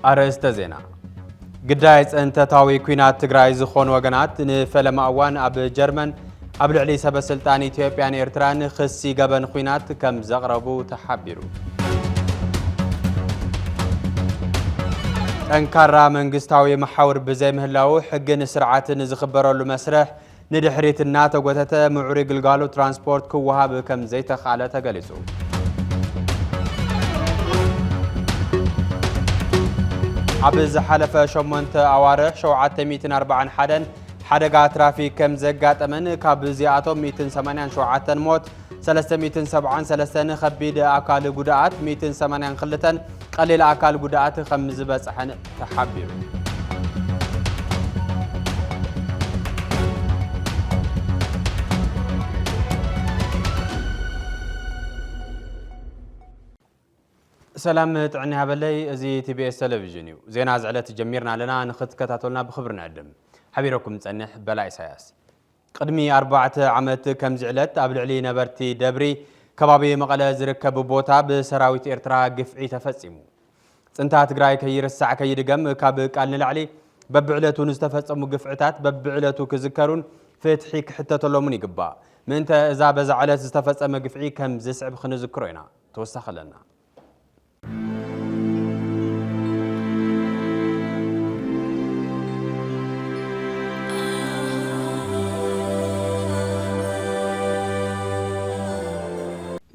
أرست زينا قدايت أنت تاوي كوينات تقرأي زخون وقنات نفلم أوان أب جرمن قبل علي سبب سلطان إثيوبيا إيرتران خسي قبن خوينات كم زغربو تحبيرو أنكرا من قستاوي محاور بزي مهلاو حقن سرعات نزخبرو المسرح ندحريت الناتو قوتتا معوري قلقالو ترانسبورت كوها بكم زي تخالة قلسو عبز حلفة شمونت أوارح شوعات 240 حدن حدقا ترافيك كم زقات أمن كابزياتو 280 شوعات موت 373 خبيد أكال قداءات 280 خلتن قليل أكال قداءات 5 بس حن تحبير سلام تعني هبلي زي TBS تلفزيونيو زين عزعلت جميرنا لنا نخد كتاتولنا بخبرنا عدم حبيركم تسنح بلاي سياس قدمي 4 عامات كم زعلت قبل علي نبرتي دبري كبابي مقاله زركب بوتا بسراويت إيرترا قفعي تفصمو صنتا تግራይ ከይርሳዕ ከይድገም ካብ ቃል ንላዕሊ በብዕለቱ ንዝተፈጸሙ ግፍዕታት በብዕለቱ ክዝከሩን ፍትሒ ክሕተተሎምን ይግባእ ምንተ እዛ በዛ ዕለት ዝተፈጸመ ግፍዒ ከም ዝስዕብ ክንዝክሮ ኢና ተወሳኸለና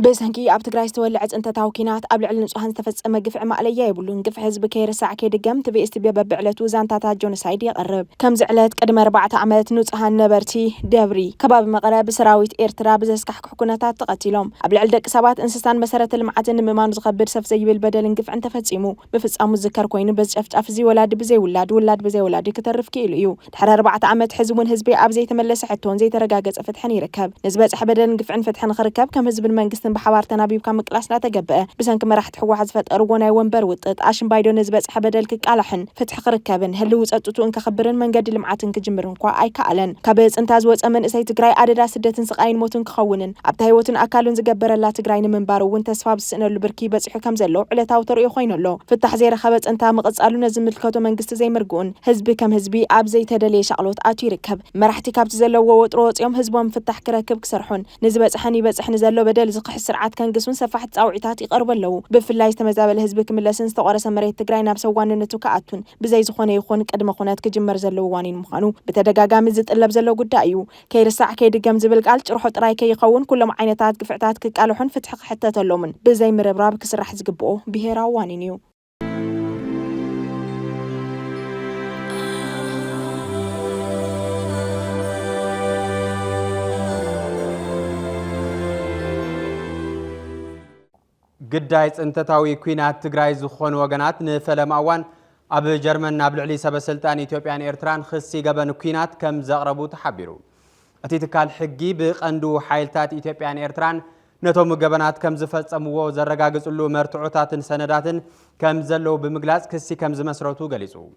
بسنكي أب تقرأي استولع أنت تاوكينات قبل على نصوحن تفصم قفع مقلية يبلون قفع حزب كير ساعة كي دقم تبي استبيا ببعلت وزان تاتا جونسايد يقرب كم زعلت قدم 4 عامات نصوحن نبرتي دبري كباب مقرب بسراويت إيرترا بزسكح حكوناتات تقتلهم قبل على دك سبات انسستان مسارة المعاتن ممان زغبر سف زي بالبدل انقفع انت فتسيمو بفصامو الذكر كوين بس شفت أفزي ولاد بزي ولاد بزي ولاد كترف كيلو تحرر 4 عامات حزبون حزبي أب زي تملس حتون زي ترقاقص فتحن يركب نسبة حبدل انقفع فتحن خركب كم حزب المنقسط بحوار تنابيب كم كلاسنا تجبأ بسنك ما راح تحوح زفت أرجونا وانبر وطت عشان بايدون نسبة حبدلك كالحن فتح خركابن هلو وسأتوتو إنك خبرن من قد المعاتن كجمرن قا أي كألن كبز أنت زوج أمن إسي تجري عدد سدة سقاين موتن كخونن أبتهيوتن أكلون زجبر لا تجرين من بارو وانت سفاب السنة اللي بركي بس حكم زلوا على تاوتر يخوين الله في التحذير خبز أنت مقص قالوا نزم الكتو من قست زي مرجون حزب كم حزبي أب زي تدلي شغلات أتي ركب ما راح تكاب زلوا وطروت يوم حزبهم فتح كركب كسرحون نسبة حني بس إحنا زلوا بدل زقح السرعات كان قسون سفحت أوعيتات يقرب له بفلاي استمزابل حزبك من لسن استقرس مريت تجري نفس واننتو كأتون بزي زخونه يخون قدم خونات كجمر زلوا وانين مخانو بتدقاقام زت إلا بزلوا قدايو كير الساعة كي دقام زبل قال روحوا تراي كي يخون كل معينات قفعتات كقالحون فتح حتى تلومن بزي مربراب كسر راح زقبوه بهرا وانينيو قدايت أنت تاوي كوينات تقرأي زخون وقنات نفلم أوان أب جرمن قبل علي سبب سلطان إثيوبيا إيرتران خسي قبن كوينات كم زغربو تحبيرو أتيتكال حقي بقندو حايلتات إثيوبيا إيرتران نتوم قبنات كم زفت أموه زرقاقز اللو مرتعوتات سندات كم زلو بمقلاس كسي كم زمسروتو قليسو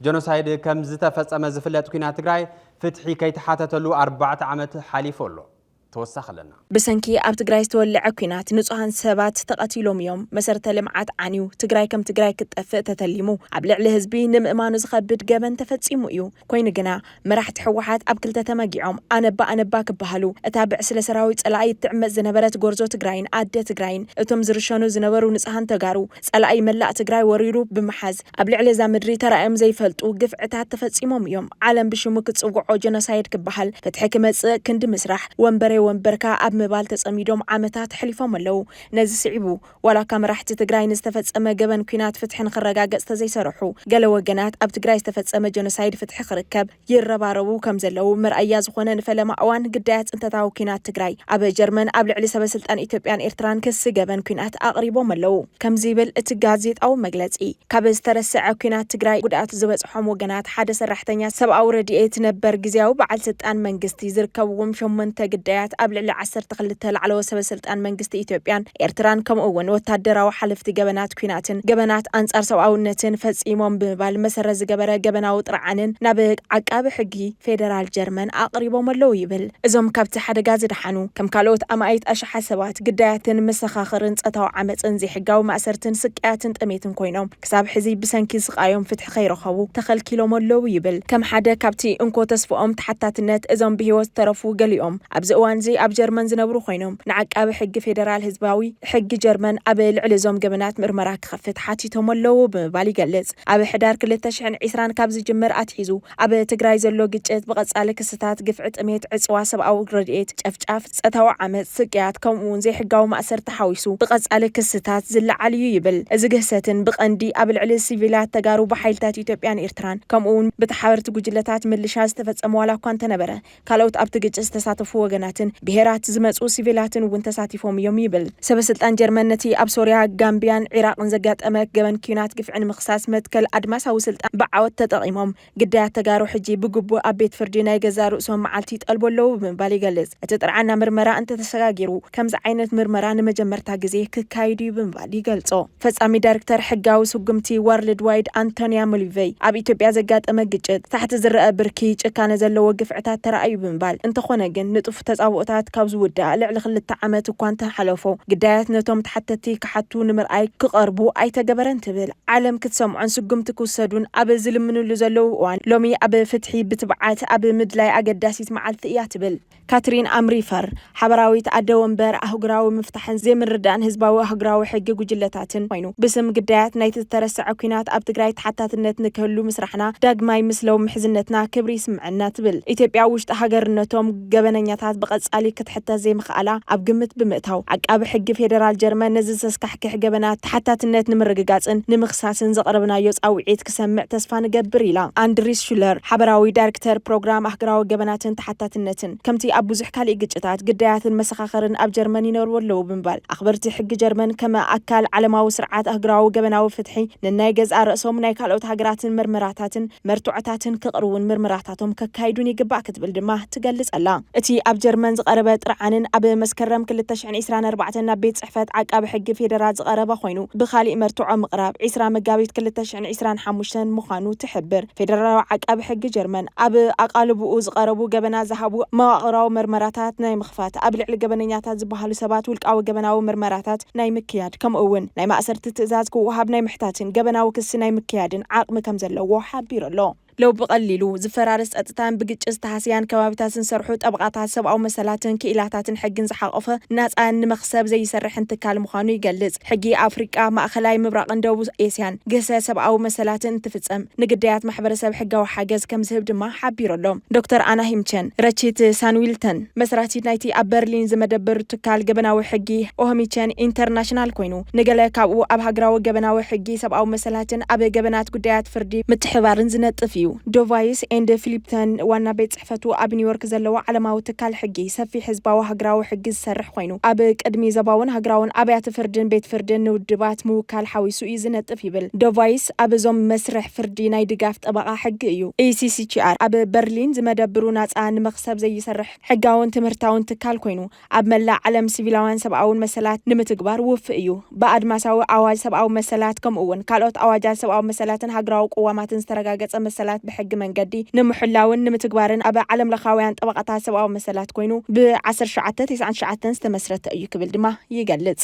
جنوسايد كم زتفت أمزفلات كوينات تقرأي فتحي كي تحاتتلو 4 عامات حليفو له توسخ لنا بسنكي أب تجري استولع كينات نصوحن سبات تقتلهم يوم مسرت لمعات عنيو تجري كم تجري كتأفت تتلمو عبل على حزبي نم إيمان زخبت جبن تفتسيمو يو كوين جنا مرح تحوحات أب كل تتمجيعهم أنا باك بهلو أتابع سلسراوي تلاقي تعمل زنبرات جورزو تجرين عدة تجرين أتم زرشانو زنبرو نصحن تجارو تلاقي ملا تجري وريرو بمحز عبل على زمري ترى أم زي فلت وقفعتها تفتسيمهم يوم عالم بشمك تصوقعو جنسايد كبحل فتحك مس كند مسرح وانبري وانبركا أب مبال تسأميدهم عامتات حلفهم اللو نزي سعبو ولا كام راح تتقراي نستفدس أما جبن كينات فتحن خرقاق استزي سرحو قالوا وجنات أب تقراي استفدس أما جنسايد فتح خركب يربارو كم زلو مرأياز خونا نفلما أوان قدات انت تاو كينات تقراي أب جرمن قبل علي سبب سلطان إثيوبيا إيرتران كس جبن كينات أقربهم اللو كم زيبل اتجازيت أو مجلسي كابز ترسع كينات تقراي قدات زبط حم وجنات حادث الرحتنيا 7 أو رديت نبر جزاو بعد 6 منجستي زركبوا مشوم من تقدات ግብዓት ኣብ ልዕሊ 12 ላዕለወ ሰበስልጣን መንግስቲ ኢትዮጵያን ኤርትራን ከምኡ'ውን ወታደራዊ ሓለፍቲ ገበናት ኩናትን ገበናት ኣንጻር ሰብኣውነትን ፈጺሞም ብምባል መሰረት ዝገበረ ገበናዊ ጥርዓንን ናብ ዓቃቢ ሕጊ ፌደራል ጀርመን ኣቕሪቦም ኣለዉ ይብል። እዞም ካብቲ ሓደጋ ዝደሓኑ ከም ካልኦት ኣማይት ኣሽሓ ሰባት ግዳያትን መሰኻኽርን ጸታዊ ዓመፅን ዘይሕጋዊ ማእሰርትን ስቃያትን ጠሜትን ኮይኖም ክሳብ ሕዚ ብሰንኪ ስቃዮም ፍትሒ ከይረኸቡ ተኸልኪሎም ኣለዉ ይብል። ከም ሓደ ካብቲ እንኮ ተስፍኦም ተሓታትነት እዞም ብሂወት ተረፉ ገሊኦም ኣብዚ እዋን እዚ ኣብ ጀርመን ዝነብሩ ኮይኖም ንዓቃቢ ሕጊ ፌደራል ህዝባዊ ሕጊ ጀርመን ኣብ ልዕሊ እዞም ገበናት ምርመራ ክኸፍት ሓቲቶም ኣለዉ ብምባል ይገልጽ። ኣብ ሕዳር 2020 ካብ ዝጅምር ኣትሒዙ ኣብ ትግራይ ዘሎ ግጭት ብቐጻሊ ክስታት ግፍዒ ጥሜት ዕፅዋ ሰብኣዊ ረድኤት ጨፍጫፍ ጸታዊ ዓመፅ ስቅያት ከምኡ'ውን ዘይሕጋዊ ማእሰር ተሓዊሱ ብቐጻሊ ክስታት ዝለዓል እዩ ይብል። እዚ ግህሰትን ብቐንዲ ኣብ ልዕሊ ሲቪላት ተጋሩ ብሓይልታት ኢትዮጵያን ኤርትራን ከምኡ'ውን ብተሓበርቲ ጉጅለታት ምልሻ ዝተፈጸመ ዋላ እኳ እንተነበረ ካልኦት ኣብቲ ግጭት ዝተሳተፉ ወገናትን ብሄራት ዝመፁ ሲቪላትን እውን ተሳቲፎም እዮም ይብል። ሰበስልጣን ጀርመን ነቲ ኣብ ሶርያ ጋምቢያን ኢራቅን ዘጋጠመ ገበን ኩናት ግፍዕን ምኽሳስ መትከል ኣድማሳዊ ስልጣን ብዓወት ተጠቒሞም ግዳያት ተጋሩ ሕጂ ብግቡእ ኣብ ቤት ፍርዲ ናይ ገዛ ርእሶም መዓልቲ ይጠልቡ ኣለዉ ብምባል ይገልጽ። እቲ ጥርዓና ምርመራ እንተተሰጋጊሩ ከምዚ ዓይነት ምርመራ ንመጀመርታ ግዜ ክካይድ እዩ ብምባል ይገልጾ። ፈጻሚ ዳይሬክተር ሕጋዊ ስጉምቲ ወርልድ ዋይድ አንቶኒያ ሞሊቬይ ኣብ ኢትዮጵያ ዘጋጠመ ግጭት ታሕቲ ዝረአ ብርኪ ጭካነ ዘለዎ ግፍዕታት ተራእዩ ብምባል እንተኾነ ግን ንጡፍ ተጻብኦታት ካብ ዝውዳእ ልዕሊ 2 ዓመት እኳ እንተሓለፎ ግዳያት ነቶም ተሓተቲ ክሓቱ ንምርኣይ ክቐርቡ ኣይተገበረን ትብል። ዓለም ክትሰምዖን ስጉምቲ ክውሰዱን ኣብ ዝልምንሉ ዘለዉ እዋን ሎሚ ኣብ ፍትሒ ብትብዓት ኣብ ምድላይ ኣገዳሲት መዓልቲ እያ ትብል። ካትሪን ኣምሪፈር ሓበራዊት ኣደ ወንበር ኣህጉራዊ ምፍታሕን ዘይምርዳእን ህዝባዊ ኣህጉራዊ ሕጊ ጉጅለታትን ኮይኑ ብስም ግዳያት ናይቲ ዝተረስዐ ኩናት ኣብ ትግራይ ተሓታትነት ንክህሉ ምስራሕና ዳግማይ ምስለው ምሕዝነትና ክብሪ ይስምዐና ትብል። ኢትዮጵያ ውሽጢ ሃገርነቶም ገበነኛታት ብቐጻሊ ክትሕተት ዘይምኽኣላ ኣብ ግምት ብምእታው ዓቃቢ ሕጊ ፌደራል ጀርመን ነዚ ዘስካሕክሕ ገበናት ተሓታትነት ንምርግጋጽን ንምኽሳስን ዘቕረብናዮ ጻውዒት ክሰምዕ ተስፋ ንገብር ኢላ። አንድሪስ ሹለር ሓበራዊ ዳይሬክተር ፕሮግራም ኣህጉራዊ ገበናትን ተሓታትነትን ከምቲ ኣብ ብዙሕ ካልእ ግጭታት ግዳያትን መሰኻኸርን ኣብ ጀርመን ይነርቡ ኣለዉ ብምባል ኣኽበርቲ ሕጊ ጀርመን ከም ኣካል ዓለማዊ ስርዓት ኣህጉራዊ ገበናዊ ፍትሒ ንናይ ገዛ ርእሶም ናይ ካልኦት ሃገራትን ምርመራታትን መርቱዕታትን ክቕርቡን ምርመራታቶም ከካይዱን ይግባእ ክትብል ድማ ትገልጽ ኣላ። እቲ ኣብ ጀርመን ዝቐረበ ጥርዓንን ኣብ መስከረም 2024 ናብ ቤት ጽሕፈት ዓቃቢ ሕጊ ፌደራል ዝቐረበ ኮይኑ ብኻሊእ መርቱዖ ምቕራብ 20 መጋቢት 2025 ምዃኑ ትሕብር። ፌደራላዊ ዓቃቢ ሕጊ ጀርመን ኣብ ኣቓልብኡ ዝቐረቡ ገበና ዝሃቡ መዋቕራዊ ምርመራታት ናይ ምኽፋት ኣብ ልዕሊ ገበነኛታት ዝበሃሉ ሰባት ውልቃዊ ገበናዊ ምርመራታት ናይ ምክያድ ከምኡ'ውን ናይ ማእሰርቲ ትእዛዝ ክወሃብ ናይ ምሕታትን ገበናዊ ክሲ ናይ ምክያድን ዓቕሚ ከም ዘለዎ ሓቢሩ ኣሎ። ለው ብቐሊሉ ዝፈራርስ ጸጥታን ብግጭት ተሃስያን ከባቢታትን ሰርሑ ጠበቓታት ሰብኣዊ መሰላትን ክኢላታትን ሕግን ዝሓቆፈ ናጻን ንመኽሰብ ዘይሰርሕን ትካል ምዃኑ ይገልጽ። ሕጊ ኣፍሪቃ ማእኸላይ ምብራቕን ደቡብ ኤስያን ግህሰ ሰብኣዊ መሰላትን እንትፍጸም ንግዳያት ማሕበረሰብ ሕጋዊ ሓገዝ ከም ዝህብ ድማ ሓቢሩ ኣሎ። ዶክተር ኣና ሂምቸን ረቺት ሳንዊልተን መስራቲት ናይቲ ኣብ በርሊን ዝመደበር ትካል ገበናዊ ሕጊ ኦሆሚቸን ኢንተርናሽናል ኮይኑ ንገለ ካብኡ ኣብ ሃገራዊ ገበናዊ ሕጊ ሰብኣዊ መሰላትን ኣብ ገበናት ጉዳያት ፍርዲ ምትሕባርን ዝነጥፍ እዩ። ዶቫይስ ኤንድ ፊሊፕተን ዋና ቤት ጽሕፈቱ ኣብ ኒውዮርክ ዘለዎ ዓለማዊ ትካል ሕጊ ሰፊሕ ህዝባዊ ሃገራዊ ሕጊ ዝሰርሕ ኮይኑ ኣብ ቅድሚ ዘባውን ሃገራውን ኣብያተ ፍርድን ቤት ፍርድን ንውድባት ምውካል ሓዊሱ እዩ ዝነጥፍ ይብል። ዶቫይስ ኣብ እዞም መስርሕ ፍርዲ ናይ ድጋፍ ጠበቓ ሕጊ እዩ። ACCHR ኣብ በርሊን ዝመደብሩ ናጻ ንመኽሰብ ዘይሰርሕ ሕጋውን ትምህርታውን ትካል ኮይኑ ኣብ መላእ ዓለም ሲቪላውያን ሰብኣውን መሰላት ንምትግባር ውፍእ እዩ። ብኣድማሳዊ ኣዋጅ ሰብኣዊ መሰላት ከምኡ'ውን ካልኦት ኣዋጃት ሰብኣዊ መሰላትን ሃገራዊ ቅዋማትን ዝተረጋገጸ መሰላት ብሕጊ መንገዲ ንምሕላውን ንምትግባርን ኣብ ዓለም ለኻውያን ጠበቓታት ሰብኣዊ መሰላት ኮይኑ ብ1999 ዝተመስረተ እዩ ክብል ድማ ይገልጽ።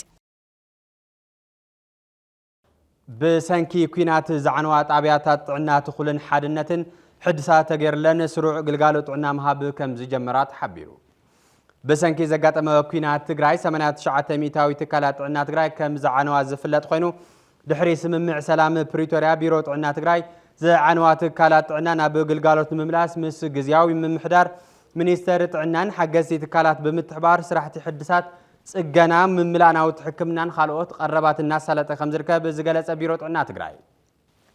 ብሰንኪ ኩናት ዛዕነዋ ጣብያታት ጥዕና ትኹልን ሓድነትን ሕድሳት ተገይርለን ስሩዕ ግልጋሎት ጥዕና ምሃብ ከም ዝጀመራ ተሓቢሩ። ብሰንኪ ዘጋጠመ ኩናት ትግራይ 89 ሚእታዊ ትካላት ጥዕና ትግራይ ከም ዛዕነዋ ዝፍለጥ ኮይኑ ድሕሪ ስምምዕ ሰላም ፕሪቶሪያ ቢሮ ጥዕና ትግራይ ዝዓነዋ ትካላት ጥዕና ናብ ግልጋሎት ንምምላስ ምስ ግዝያዊ ምምሕዳር ሚኒስተር ጥዕናን ሓገዝቲ ትካላት ብምትሕባር ስራሕቲ ሕድሳት ጽገና ምምላእናዊ ሕክምናን ካልኦት ቀረባት እናሳለጠ ከም ዝርከብ ዝገለጸ ቢሮ ጥዕና ትግራይ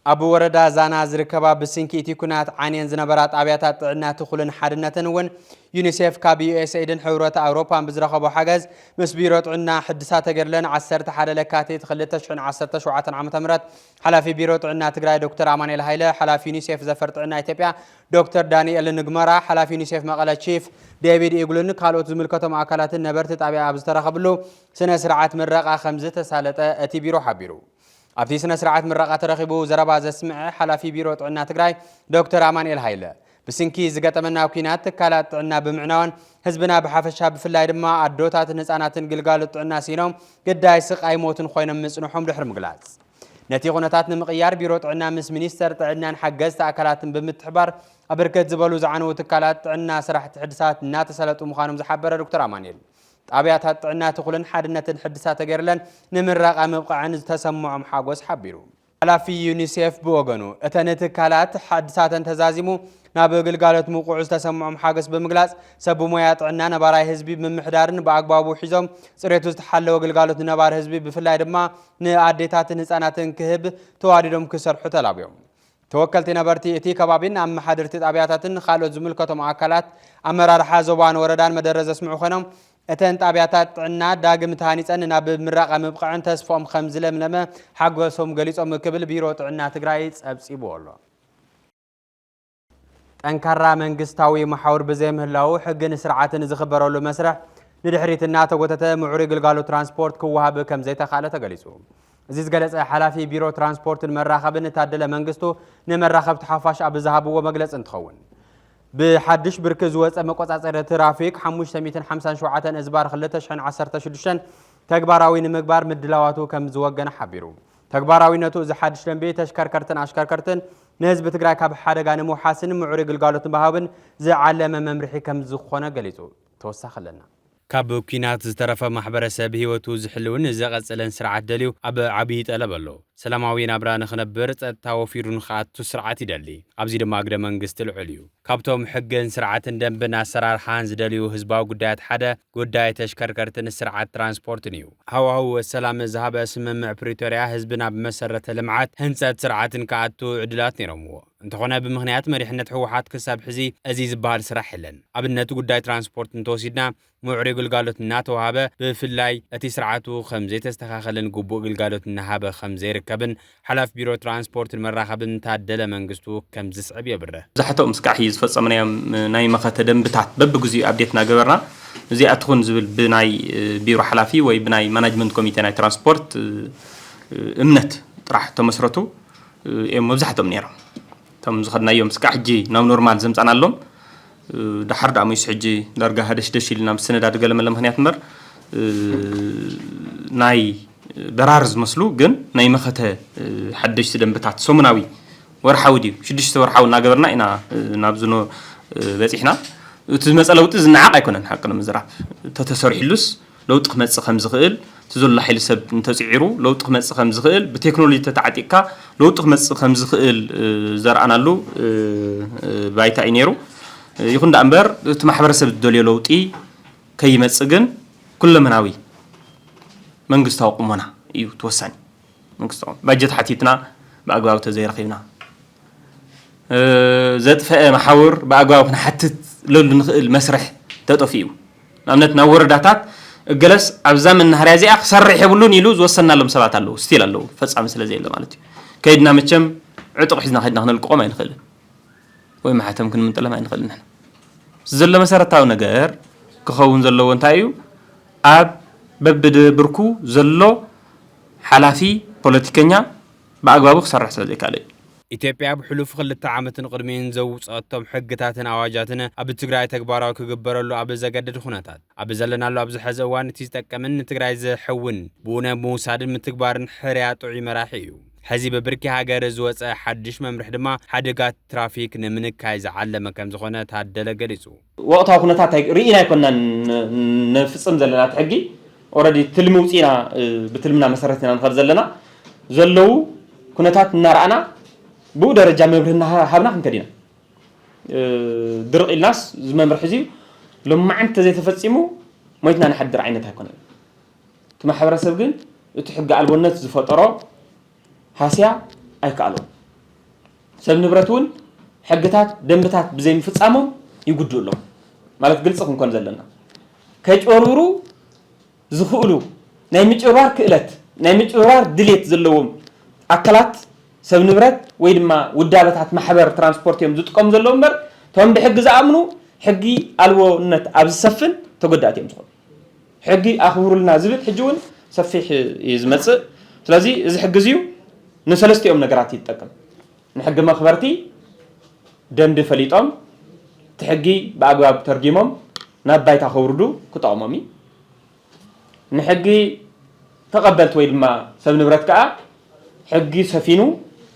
أبو وردا زانا زركبا بسنكي تيكونات عانين زنبرات أبياتات عنا تخلن حدنة ون يونيسيف كابي اس ايدن حورات أوروبا بزرخبو حجز مسبيروت عنا حدثات جرلن عسرت حدا لكاتي تخلتش عن عسرت شوعة عام تمرت حلافي بيروت عنا تجراي دكتور أماني الهيلة حلافي يونيسيف زفرت عنا إثيوبيا دكتور دانيال النجمرة حلافي يونيسيف مقالة شيف ديفيد إيغلون كالوت زملكتهم أكلات النبرت تابع أبزترخبلو سنة سرعة مرقة خمسة سالة أتي بيرو حبيرو أفتي سنة سرعة مرقة ترخبو زربا زسمع حلافي بيروت عنا تجراي دكتور أماني الهيلة بسنكي زقت منا وكينات كالات عنا بمعنون حزبنا بحافشها بفلاي دما أدوتات نساناتن قلقالت عنا سينوم قد يسق أي موتن خوينا مسنوحهم دحر مقلاز نتيغونتات مقيار بيروت عنا مس منيستر تعدنا نحجز تأكلات بمتحبر أبركت زبالو زعنو تكالات عنا سرح تحدثات ناتسالت ومخانم زحبر دكتور أمانيل أبياتات عنا تقولن حدنة حدثات غيرلن نمرق مبقى عن تسمع محاجوز حبيرو على في يونيسيف بوغنو اتنت كالات حدثات تزازيمو نابغل قالت موقعز تسمع محاجز بمقلاص سبو مويات عنا نباراي حزبي بمحدارن باغبابو حيزوم صريتو تحلو قلقالت نبار حزبي بفلاي دما ناديتات نصاناتن كهب تواديدوم كسرحو تلابيوم توكلت نبرتي اتي كبابين ام حضرت ابياتاتن خالو زملكتهم اكلات امرار حازوبان وردان مدرز اسمعو خنم اتن طابياتات عنا داغم تهانيصن ناب مراقه مبقعن تسفوم خمزلملمه حغوسوم غليصوم كبل بيرو طعنا تግራይ ጸብጺቦ ኣሎ ጠንካራ መንግስታዊ መሐወር በዘይምህላው ሕግን ስርዓትን ዝኽበረሉ መስርሕ ንድሕሪትና ተጎተተ ምዑሪ ግልጋሎት ትራንስፖርት ክወሃብ ከም ዘይተኻለ ተገሊጹ እዚ ዝገለጸ ሓላፊ ቢሮ ትራንስፖርትን መራኸብን ታደለ መንግስቱ ንመራኸብ ተሓፋሽ ኣብ ዝሃብዎ መግለጽ እንትኸውን بحدش بركز وص مقاصصر ترافيك 557 ازبار 2016 تግባራዊ ንምግባር ምድላዋቱ ከም ዝወገነ ሓቢሩ ተግባራዊነቱ እዚ ሓድሽ ደንቢ ተሽከርከርትን አሽከርከርትን ንህዝብ ትግራይ ካብ ሓደጋ ንምሓስን ምዑሪ ግልጋሎት ባህብን ዝዓለመ መምርሒ ከም ዝኾነ ገሊጹ ተወሳኸለና ካብ ኩናት ዝተረፈ ማሕበረሰብ ህይወቱ ዝሕልውን ዘቐጽለን ስርዓት ደልዩ ኣብ ዓብይ ጠለብ ኣሎ ሰላማዊ ናብራ ንኽነብር ጸጥታ ወፊሩን ኻቱ ስርዓት ይደሊ ኣብዚ ድማ እግረ መንግስቲ ልዑል እዩ ካብቶም ሕግን ስርዓትን ደንብን ኣሰራርሓን ዝደልዩ ህዝባዊ ጉዳያት ሓደ ጉዳይ ተሽከርከርትን ስርዓት ትራንስፖርትን እዩ ሃዋህው ሰላም ዝሃበ ስምምዕ ፕሪቶሪያ ህዝብና ብመሰረተ ልምዓት ህንፀት ስርዓትን ከኣቱ ዕድላት ነይሮምዎ እንተኾነ ብምኽንያት መሪሕነት ህወሓት ክሳብ ሕዚ እዚ ዝበሃል ስራሕ የለን ኣብነት ጉዳይ ትራንስፖርት እንተወሲድና ምዑሪ ግልጋሎት እናተዋሃበ ብፍላይ እቲ ስርዓቱ ከም ዘይተስተኻኸለን ግቡእ ግልጋሎት እናሃበ ከም ዘይርከብን ሓላፊ ቢሮ ትራንስፖርትን መራኸብን ታደለ መንግስቱ ከም ዝስዕብ የብረ ዛሕቶም ምስካሕ ዝፈጸምናዮም ናይ መኸተ ደንብታት በብግዚኡ ኣብዴትና ገበርና እዚኣ ትኹን ዝብል ብናይ ቢሮ ሓላፊ ወይ ብናይ ማናጅመንት ኮሚቴ ናይ ትራንስፖርት እምነት ጥራሕ ተመስረቱ እዮም መብዛሕቶም ነይሮም ቶም ዝኸድናዮም ምስካሕ ሕጂ ናብ ኖርማል ዘምፃናሎም دحر دعمو يسحجي درجة هدش دشيل نام السنة دا تقال من المهنيات مر ناي برارز مسلو جن ناي مخته حدش سدم بتاعت سومناوي ورحاودي شدش ورحاو ناقبرنا إنا نابزنو بس إحنا تمسألة وتزن عاق يكونن حقنا مزرعة تتسرح اللص لو تخمس خمس خيل تزول حيل سب تسعيرو لو تخمس خمس خيل بتكنولوجيا تتعتيكا لو تخمس خمس خيل زرعنا له بايتا إنيرو يكون ده أمبر تمحبرسب الدولية لوطي كي يمسجن كل مناوي من قصته قمنا يو توسعني من قصته بجت حتيتنا بأجواء تزير خينا زاد فئة محاور بأجواء حتى لو المسرح تطفيه لأن تنور داتات الجلس أبزام النهاريزي أخسر يحبلون يلوز وصلنا لهم سبعة له ستيل له فتصع مثل زي اللي مالتي كيدنا متشم عطوا حزنا خدنا هنا القوم ما ينخله وين ما حتى ممكن من طلع ما ينخلنا زل مسارتاو نجار كخون زلوا انتايو أب ببد بركو زلوا حلافي بوليتيكينيا بأجوابه خسر حسب ذيك عليه ኢትዮጵያ ብሕሉፍ ክልተ ዓመትን ቅድሚን ዘውፅአቶም ሕግታትን ኣዋጃትን ኣብ ትግራይ ተግባራዊ ክግበረሉ ኣብ ዘገደድ ኩነታት ኣብ ዘለናሉ ኣብዚ ሕዚ እዋን እቲ ዝጠቅምን ንትግራይ ዘሕውን ብኡነ ምውሳድን ምትግባርን ሕርያ ጥዑይ መራሒ እዩ ሕዚ በብርኪ ሃገር ዝወፀ ሓድሽ መምርሕ ድማ ሓደጋት ትራፊክ ንምንካይ ዝዓለመ ከም ዝኾነ ታደለ ገሊጹ ወቅታዊ ኩነታት ርኢና ይኮናን ንፍጽም ዘለና ትሕጊ ኦልሬዲ ትልሚ ውፂና ብትልምና መሰረትና ንኸር ዘለና ዘለው ኩነታት እናርኣና بو درجة مبرهنا هابنا خم كدينا درق الناس زمامر حزي لما عمت زي تفصيمو ما يتنا نحضر عينتها كنا تما حبر سبقن تحق على البنات زفطرة حاسيا أي كالو ሰብ ንብረቱን ሕግታት ደንብታት ብዘይ ምፍጻሞም ይጉድኡ ኣለዎም ማለት ግልጽ ክንኮን ዘለና ከጭበርብሩ ዝኽእሉ ናይ ምጭብራር ክእለት ናይ ምጭብራር ድሌት ዘለዎም ኣካላት ሰብ ንብረት ወይ ድማ ውዳበታት ማሕበር ትራንስፖርት እዮም ዝጥቀሙ ዘለዎም እምበር ቶም ብሕጊ ዝኣምኑ ሕጊ ኣልቦነት ኣብ ዝሰፍን ተጎዳእቲ እዮም ዝኾኑ ሕጊ ኣኽብሩልና ዝብል ሕጂ እውን ሰፊሕ እዩ ዝመጽእ ስለዚ እዚ ሕጊ እዚዩ ንሰለስቲኦም ነገራት ይጠቅም ንሕጊ መኽበርቲ ደንቢ ፈሊጦም ትሕጊ ብኣግባብ ተርጊሞም ናብ ባይታ ከውርዱ ክጠቕሞም እዩ ንሕጊ ተቐበልቲ ወይ ድማ ሰብ ንብረት ከዓ ሕጊ ሰፊኑ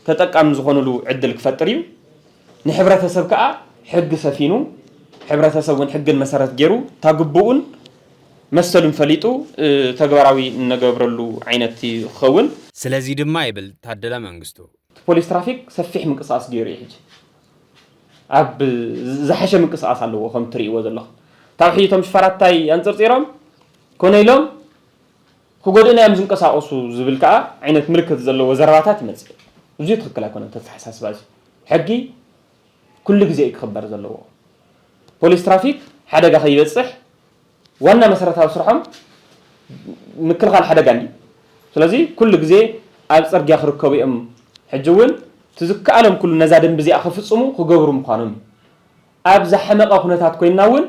ተጠቃሚ ዝኾኑሉ ዕድል ክፈጥር እዩ ንሕብረተሰብ ከዓ ሕጊ ሰፊኑ ሕብረተሰቡን ሕግን መሰረት ገይሩ ታግብኡን መሰሉን ፈሊጡ ተግባራዊ እንገብረሉ ዓይነት ይኸውን ስለዚ ድማ ይብል ታደለ መንግስቱ ፖሊስ ትራፊክ ሰፊሕ ምንቅስቃስ ገይሩ እዩ ሕጂ ኣብ ዝሓሸ ምንቅስቃስ ኣለዎ ከም ትርእይዎ ዘለኹም ታብ ሕይቶም ሽፈራታይ ኣንፅርፂሮም ኮነ ኢሎም ክጎድእና እዮም ዝንቀሳቀሱ ዝብል ከዓ ዓይነት ምልክት ዘለዎ ዘረባታት ይመጽእ እዚ ትክክል ኣይኮነን ተተሓሳስባ እዚ ሕጊ ኩሉ ግዜ ክኽበር ዘለዎ ፖሊስ ትራፊክ ሓደጋ ከይበጽሕ ዋና መሰረታዊ ስርሖም ምክልኻል ሓደጋ እዩ ስለዚ ኩሉ ግዜ ኣብ ጽርግያ ክርከቡ እዮም ሕጂ እውን ትዝከኣሎም ኩሉ ነዛ ደንቢ እዚኣ ክፍጽሙ ክገብሩ ምዃኖም ኣብ ዝሓመቐ ኩነታት ኮይና እውን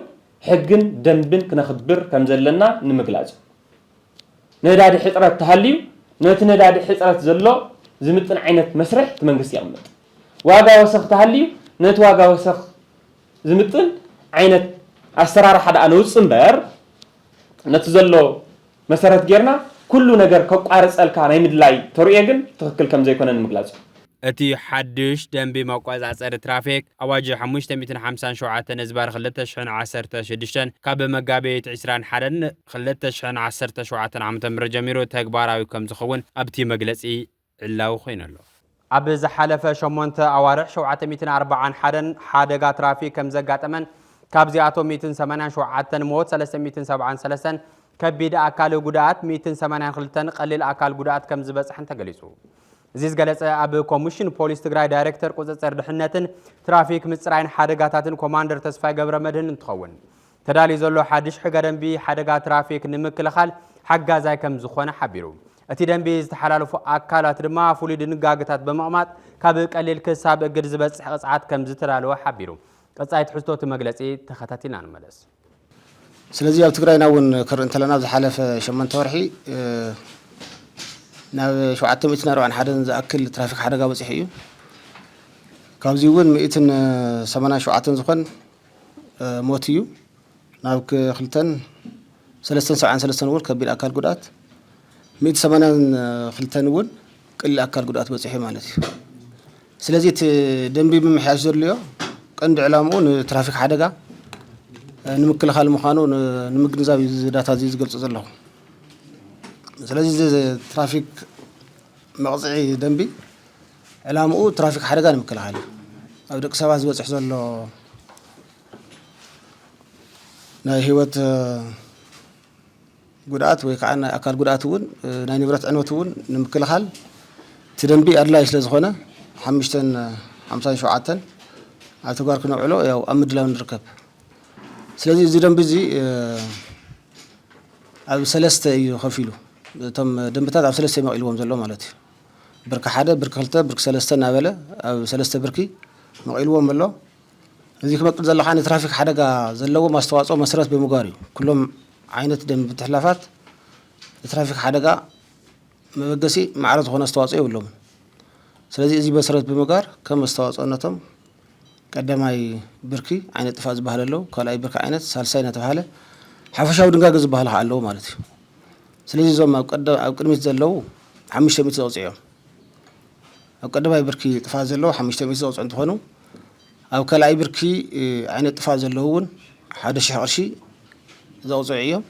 ሕግን ደንብን ክነኽብር ከም ዘለና ንምግላጽ ነዳዲ ሕፅረት ተሃልዩ ነቲ ነዳዲ ሕፅረት ዘሎ ዝምጥን ዓይነት መስርሕ እቲ መንግስቲ ይቕመጥ ዋጋ ወሰኽ ተሃልዩ ነቲ ዋጋ ወሰኽ ዝምጥን ዓይነት ኣሰራርሓ ደኣ ነውፅእ እምበር ነቲ ዘሎ መሰረት ጌርና ኩሉ ነገር ከቋርፀልካ ናይ ምድላይ ተርእዮ ግን ትክክል ከም ዘይኮነ ንምግላጽ እቲ ሓድሽ ደንቢ መቆጻጸሪ ትራፊክ ኣዋጅ 557 ዝባር 2016 ካብ መጋቢት 21 2017 ዓ.ም ጀሚሩ ተግባራዊ ከም ዝኸውን ኣብቲ መግለጺ ዕላው ኮይኑ ኣሎ ኣብ ዝሓለፈ 8 ኣዋርሕ 741 ሓደጋ ትራፊክ ከም ዘጋጠመን ካብዚኣቶም 187 ሞት 373 ከቢድ ኣካል ጉድኣት 182 ቀሊል ኣካል ጉድኣት ከም ዝበጽሕን ተገሊጹ እዚ ዝገለጸ ኣብ ኮሚሽን ፖሊስ ትግራይ ዳይሬክተር ቁጽጽር ድሕነትን ትራፊክ ምጽራይን ሓደጋታትን ኮማንደር ተስፋይ ገብረመድህን እንትኸውን ተዳልዩ ዘሎ ሓድሽ ሕገ ደንቢ ሓደጋ ትራፊክ ንምክልኻል ሓጋዛይ ከም ዝኾነ ሓቢሩ እቲ ደንቢ ዝተሓላለፉ ኣካላት ድማ ፍሉይ ድንጋጌታት በመቕማጥ ካብ ቀሊል ክሳብ እግድ ዝበጽሕ ቅጽዓት ከም ዝተዳለወ ሓቢሩ ቀጻይ ትሕዝቶት መግለጺ ተኸታቲልና ንመለስ ስለዚ ኣብ ትግራይና እውን ክርኢ እንተለና ዝሓለፈ 8 ወርሒ ናብ 741 ዝኣክል ትራፊክ ሓደጋ በፂሑ እዩ ካብዚ እውን 187 ዝኾን ሞት እዩ ናብ 273 እውን ከቢድ ኣካል ጉድኣት 182 እውን ቀሊል ኣካል ጉድኣት በፂሑ ማለት እዩ ስለዚ እቲ ደንቢ ምምሕያሽ ዘድልዮ ቀንዲ ዕላምኡ ንትራፊክ ሓደጋ ንምክልኻል ምዃኑ ንምግንዛብ ዳታ እዚ ዝገልጹ ዘለኹ ስለዚህ ትራፊክ መቕጽዒ ደንቢ ዕላምኡ ትራፊክ ሓደጋ ንምክልኻል ኣብ ደቂ ሰባት ዝበጽሕ ዘሎ ናይ ህይወት ጉድኣት ወይ ከዓ ናይ ኣካል ጉድኣት እውን ናይ ንብረት ዕንወት እውን ንምክልኻል እቲ ደንቢ ኣድላይ ስለ ዝኾነ 557 ኣብ ተግባር ክነውዕሎ ያው ኣብ ምድላው ንርከብ ስለዚ እዚ ደንቢ እዚ ኣብ ሰለስተ እዩ ከፊሉ እቶም ደንብታት ኣብ ሰለስተ መቂልዎም ዘሎ ማለት እዩ ብርኪ 1 ብርኪ 2 ብርኪ 3 እናበለ ኣብ ሰለስተ ብርኪ መቂልዎም ኣሎ እዚ ክመቅል ዘሎ ከዓ ትራፊክ ሓደጋ ዘለዎም ኣስተዋፅኦ መሰረት ብምግባር እዩ ኩሎም ዓይነት ደንቢ ትሕላፋት ትራፊክ ሓደጋ መበገሲ ማዕረ ዝኾነ ኣስተዋፅኦ የብሎም ስለዚ እዚ መሰረት ብምግባር ከም ኣስተዋፅኦነቶም ቀዳማይ ብርኪ ዓይነት ጥፋት ዝበሃል ኣለዉ ካልኣይ ብርኪ ዓይነት ሳልሳይ እናተባሃለ ሓፈሻዊ ድንጋጌ ዝበሃል ኣለዎ ማለት እዩ ስለዚ እዞም ኣብ ቅድሚት ዘለዉ 500 ዘውፅኦም ኣብ ቀዳማይ ብርኪ ጥፋት ዘለዉ 500 ዘውፅኡ እንትኾኑ ኣብ ካልኣይ ብርኪ ዓይነት ጥፋት ዘለዉ እውን 1000 ቅርሺ ዘውፅኡ እዮም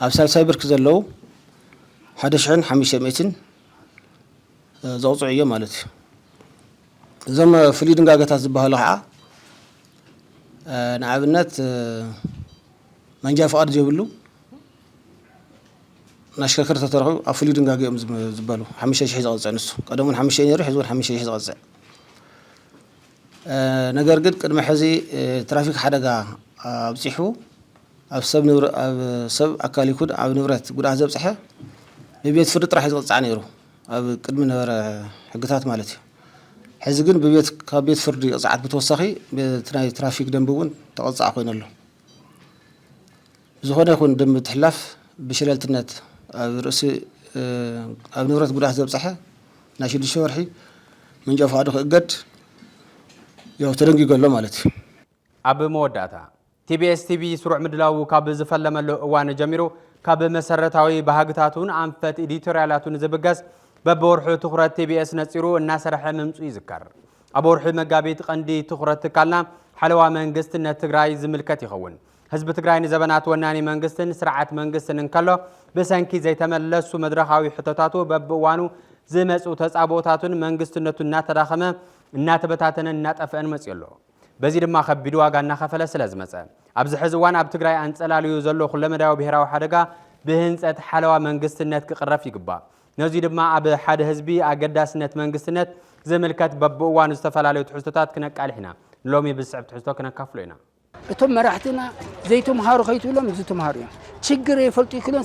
ኣብ ሳልሳይ ብርኪ ዘለዉ 1500 ዘውፅኡ እዮም ማለት እዩ እዞም ፍሉይ ድንጋጌታት ዝበሃሉ ከዓ ንኣብነት መንጃ ፍቃድ ዘይብሉ ናሽከርከርቲ ተረኺቡ ኣብ ፍሉይ ድንጋጌ እዮም ዝበሉ 5000 ዘቕፅዕ ንሱ ቀደም እውን 5000 ነይሩ ሕዚ እውን 5000 ዘቕፅዕ ነገር ግን ቅድመ ሕዚ ትራፊክ ሓደጋ ኣብፅሑ ኣብ ሰብ ኣካል ይኩን ኣብ ንብረት ጉድኣት ዘብፅሐ ብቤት ፍርዲ ጥራሕ ዝቕፅዕ ነይሩ ኣብ ቅድሚ ነበረ ሕግታት ማለት እዩ ሕዚ ግን ካብ ቤት ፍርዲ ቅፅዓት ብተወሳኺ ናይ ትራፊክ ደንቢ እውን ተቐፅዓ ኮይኑ ኣሎ ዝኾነ ይኹን ደንቢ ትሕላፍ ብሽለልትነት ኣብ ርእሲ ኣብ ንብረት ጉድኣት ዘብፅሐ ናይ 6 ወርሒ መንጃ ፍቃዱ ክእገድ ያው ተደንጊጉ ኣሎ ማለት እዩ ኣብ መወዳእታ ቲቢኤስ ቲቪ ስሩዕ ምድላው ካብ ዝፈለመሉ እዋን ጀሚሩ ካብ መሰረታዊ ባህግታቱን ኣንፈት ኤዲቶሪያላቱን ዝብገስ በብወርሑ ትኹረት ቲቢኤስ ነፂሩ እናሰርሐ ምምፁ ይዝከር ኣብ ወርሒ መጋቢት ቀንዲ ትኹረት ትካልና ሓለዋ መንግስትነት ትግራይ ዝምልከት ይኸውን ህዝቢ ትግራይ ንዘበናት ወናኒ መንግስትን ስርዓት መንግስትን እንከሎ ብሰንኪ ዘይተመለሱ መድረኻዊ ሕቶታቱ በብእዋኑ ዝመፁ ተጻቦታቱን መንግስትነቱ እናተዳኸመ እናተበታተነ እናጠፈአን መፅኡ ኣሎ በዚ ድማ ከቢድ ዋጋ እናኸፈለ ስለ ዝመፀ ኣብዚ ሕዚ እዋን ኣብ ትግራይ አንጸላልዩ ዘሎ ኩለመዳዊ ብሔራዊ ሓደጋ ብህንፀት ሓለዋ መንግስትነት ክቅረፍ ይግባእ ነዚ ድማ ኣብ ሓደ ህዝቢ ኣገዳስነት መንግስትነት ዝምልከት በብእዋኑ ዝተፈላለዩ ትሕዝቶታት ክነቃልሕ ኢና ሎሚ ብስዕብ ትሕዝቶ ክነካፍሎ ኢና እቶም መራሕትና ዘይተምሃሩ ከይትብሎም ዝተምሃሩ እዮም ችግር ይፈልጡ ይክሎም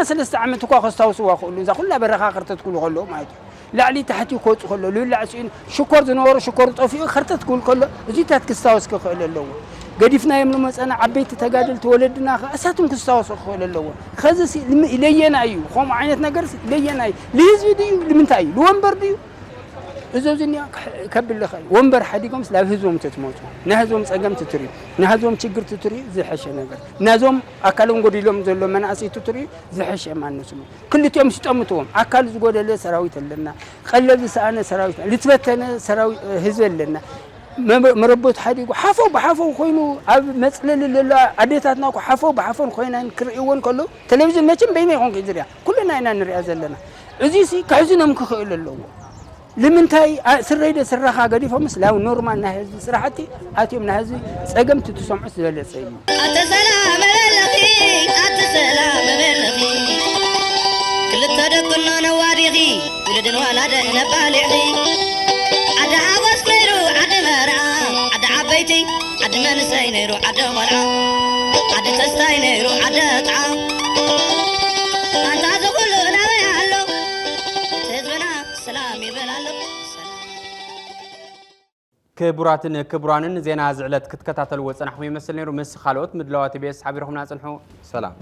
ሰለስተ ዓመት እኳ ከስታውስዋ ክእሉ እዛ ኩላ በረኻ ክርተት ክብሉ ከለዉ ማለት እዩ ላዕሊ ታሕቲ ክወፁ ከሎ ልብላዕ ስኢን ሽኮር ዝነበሩ ሽኮር ጠፊኡ ክርተት ክብል ከሎ እዚታት ክስታወስ ክኽእል ኣለዎ ገዲፍናዮም ንመፀና ዓበይቲ ተጋደልቲ ወለድና እሳቶም ክስታወሱ ክኽእል ኣለዎ ከዚ ይለየና እዩ ከምኡ ዓይነት ነገር ይለየና እዩ ንህዝቢ ድዩ ንምንታይ እዩ ንወንበር ድዩ እዞዝኒያ ከብልኸ ወንበር ሓዲጎም ስላብ ህዝቦም ትትመፁ ንህዝቦም ፀገም ትትርዩ ንህዝቦም ችግር ትትርዩ ዝሐሸ ነገር ናዞም ኣካሎም ጎዲሎም ዘሎ መናእሰይ ትትርዩ ዝሐሸ ማንስሉ ክልቲኦም ሲጠምትዎም ኣካል ዝጎደለ ሰራዊት ኣለና ቀለብ ዝሰኣነ ሰራዊት ልትበተነ ሰራዊት ህዝቢ ኣለና መረቦት ሓዲጎ ሓፎ ብሓፎ ኮይኑ ኣብ መፅለል ዘሎ ኣዴታትና ኮ ሓፎ ብሓፎን ኮይናን ክርእይዎን ከሎ ቴሌቪዥን መቼም በይነ ይኾን ከይዝርያ ኩልና ኢና ንሪኣ ዘለና እዚ ሲ ክሕዝኖም ክኽእል ኣለዎ لمنتاي سريد سرخا قديفهم سلاو نورمال نهز سرحتي اتيوم نهز صقمت تسمع سلالصي اتسلام بالخي اتسلام بالخي كل تدقنا نواريغي ولدن ولاد نبالغي عد عبس كيرو عد مرعا عد عبيتي عد منسي نيرو عد مرعا عد تستاي نيرو عد طعام انت تقول انا يالو تزبنا سلامي بلالو كبراتن كبرانن زينا زعلت كتكتاتل وصنحو يمثل نيرو مس خالوت مدلوات بيس حبيرهم ناصنحو سلام